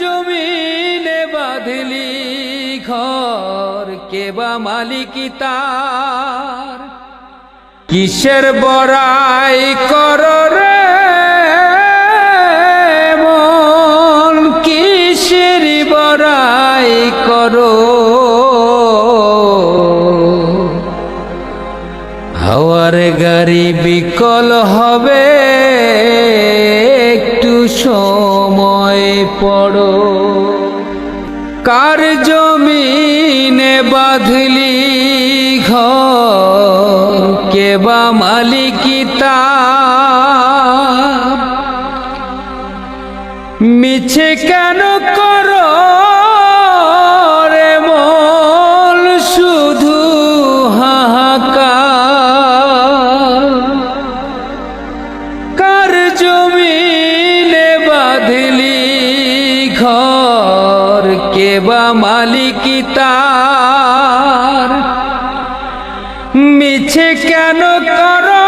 জমিনে বাঁধলি ঘর, কে বা মালিকি তার? কিসের বড়াই কর রে মন, কিসের বড়াই করো? হাওয়ার গাড়ি বিকল হবে, একটু সময় পড়ো। কার জমিনে বাঁধলি ঘর, কে বা মালিকি তার? মিছে কেন করো রে মন, শুধু হাহাকার? কার জমিনে বাঁধলি ঘর, কে বা মালিকি তার? মিছে কেন করো